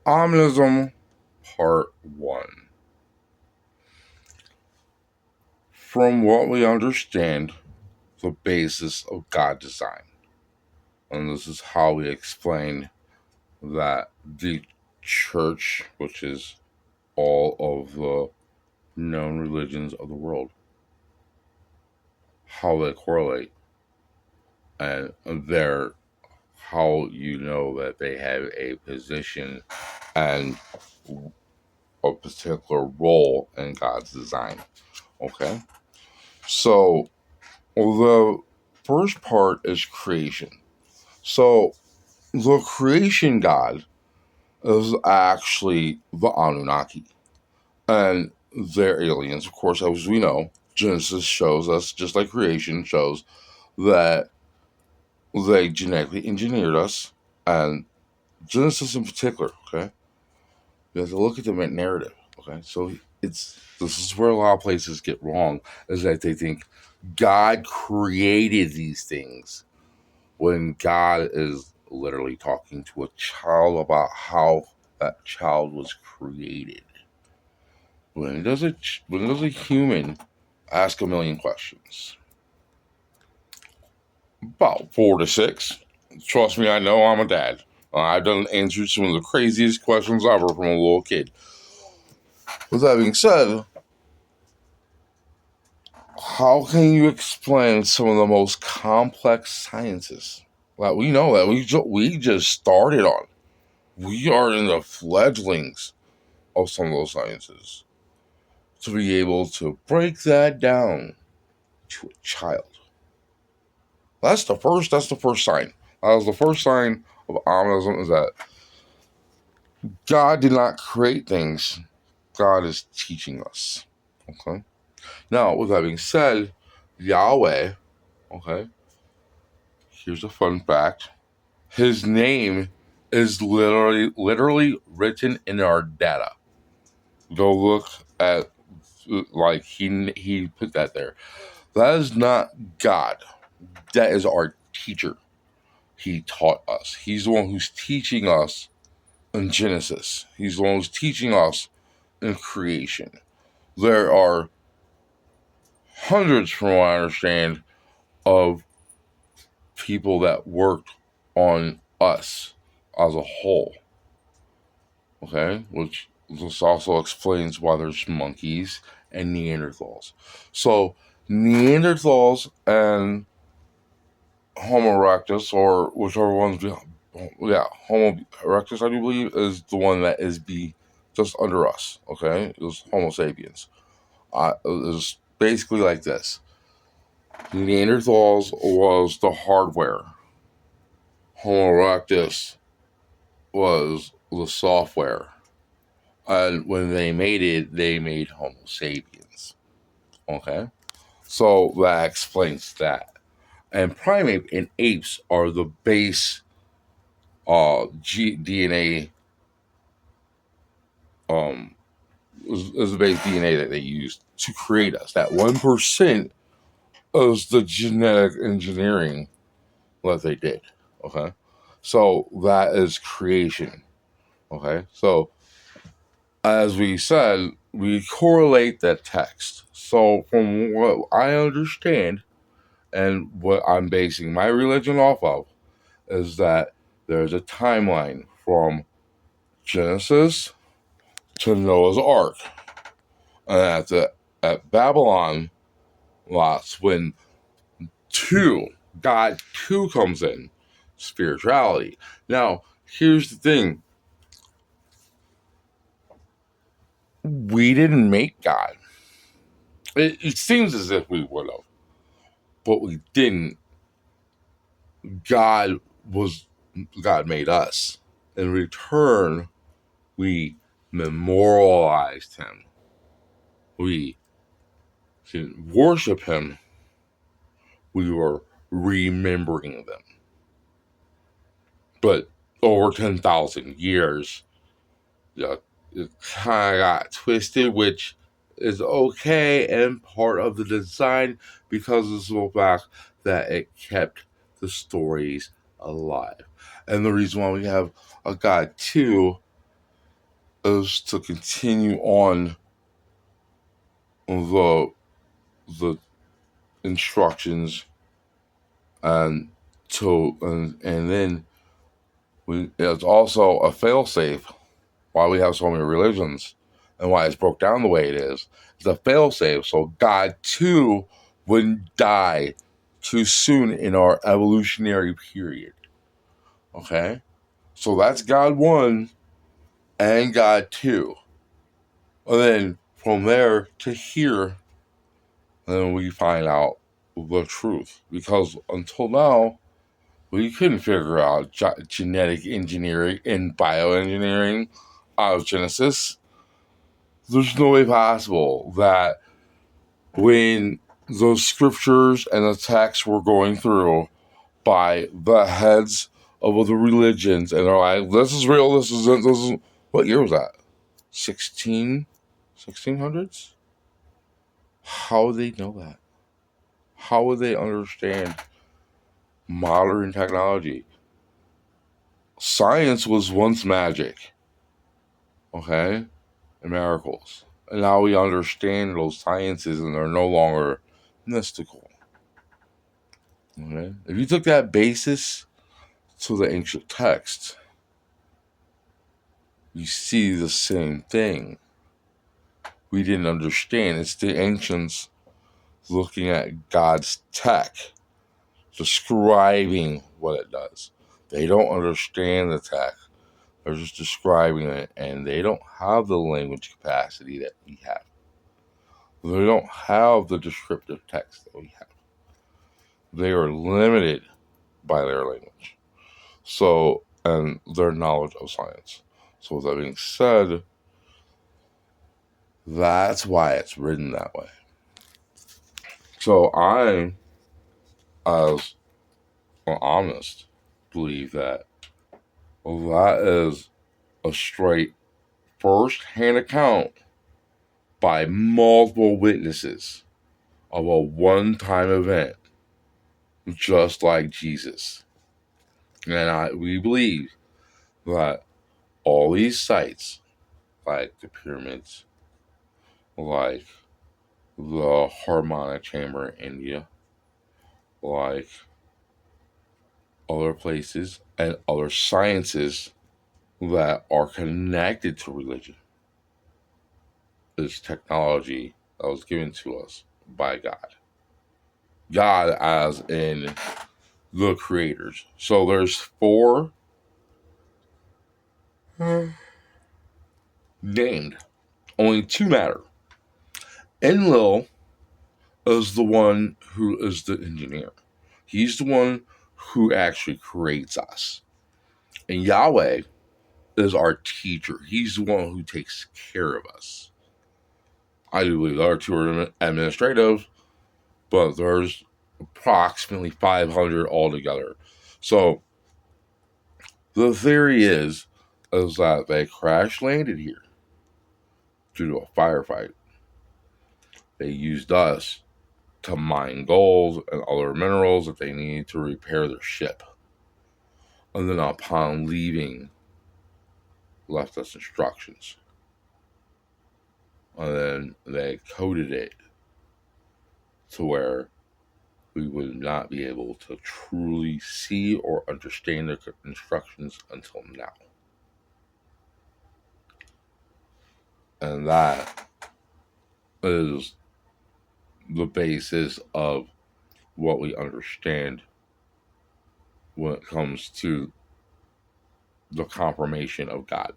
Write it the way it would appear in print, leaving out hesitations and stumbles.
Omnism Part 1. From what we understand, the basis of God design. And this is how we explain that the church, which is all of the known religions of the world, how they correlate, and their how you know that they have a position and a particular role in God's design. Okay? So the first part is creation. So the creation God is actually the Anunnaki. And they're aliens, of course, as we know. Genesis shows us, just like creation shows, that they genetically engineered us. And Genesis in particular, okay? You have to look at the narrative, okay? So this is where a lot of places get wrong, is that they think God created these things when God is literally talking to a child about how that child was created. When does a human ask a million questions? About 4 to 6. Trust me, I know I'm a dad. I've done answered some of the craziest questions ever from a little kid. With that being said, how can you explain some of the most complex sciences that we know that we just started on? We are in the fledglings of some of those sciences to be able to break that down to a child. That's the first sign. That was the first sign of Omnism, is that God did not create things. God is teaching us. Okay. Now, with that being said, Yahweh, okay, here's a fun fact. His name is literally written in our data. Go look at, like, he put that there. That is not God. That is our teacher. He taught us. He's the one who's teaching us in Genesis. He's the one who's teaching us in creation. There are hundreds, from what I understand, of people that worked on us as a whole. Okay? Which this also explains why there's monkeys and Neanderthals. So, Neanderthals and Homo erectus, or whichever one's, yeah, Homo erectus, I do believe, is the one that is just under us. Okay, it was Homo sapiens. It was basically like this. Neanderthals was the hardware. Homo erectus was the software. And when they made it, they made Homo sapiens. Okay, so that explains that. And primate and apes are the base DNA, um is the base DNA that they used to create us. That 1% is the genetic engineering that they did. Okay. So that is creation. Okay. So as we said, we correlate that text. So from what I understand and what I'm basing my religion off of is that there's a timeline from Genesis to Noah's Ark. And at Babylon, that's when God 2 comes in, spirituality. Now, here's the thing. We didn't make God. It seems as if we would have, but we didn't. God was God made us. In return, we memorialized him. We didn't worship him. We were remembering them. But over 10,000 years, yeah, it kind of got twisted, which is okay and part of the design because of the fact that it kept the stories alive. And the reason why we have a God 2 is to continue on the the instructions and and then it's also a failsafe why we have so many religions and why it's broke down the way it is. It's a failsafe so God too wouldn't die too soon in our evolutionary period. Okay? So that's God 1 and God 2. And then from there to here, then we find out the truth. Because until now, we couldn't figure out genetic engineering and bioengineering out of Genesis. There's no way possible that when those scriptures and the texts were going through by the heads of the religions, and they're like, this is real, this is what year was that? 1600s? How would they know that? How would they understand modern technology? Science was once magic, okay? And miracles. And now we understand those sciences and they're no longer mystical. Okay? If you took that basis to the ancient text, you see the same thing. We didn't understand. It's the ancients looking at God's tech, describing what it does. They don't understand the tech. They're just describing it, and they don't have the language capacity that we have. They don't have the descriptive text that we have. They are limited by their language. So, and their knowledge of science. So, with that being said, that's why it's written that way. So, I, as an honest, believe that that is a straight first-hand account by multiple witnesses of a one-time event, just like Jesus. And we believe that all these sites, like the pyramids, like the harmonic chamber in India, like other places and other sciences that are connected to religion, is technology that was given to us by God. God as in the creators. So there's 4 named. Only 2 matter. Enlil is the one who is the engineer. He's the one who actually creates us. And Yahweh is our teacher. He's the one who takes care of us. I do believe the other 2 are administrative, but there's approximately 500 altogether. So the theory is that they crash landed here due to a firefight. They used us to mine gold and other minerals that they needed to repair their ship. And then upon leaving, left us instructions. And then they coded it to where we would not be able to truly see or understand the instructions until now. And that is the basis of what we understand when it comes to the confirmation of God.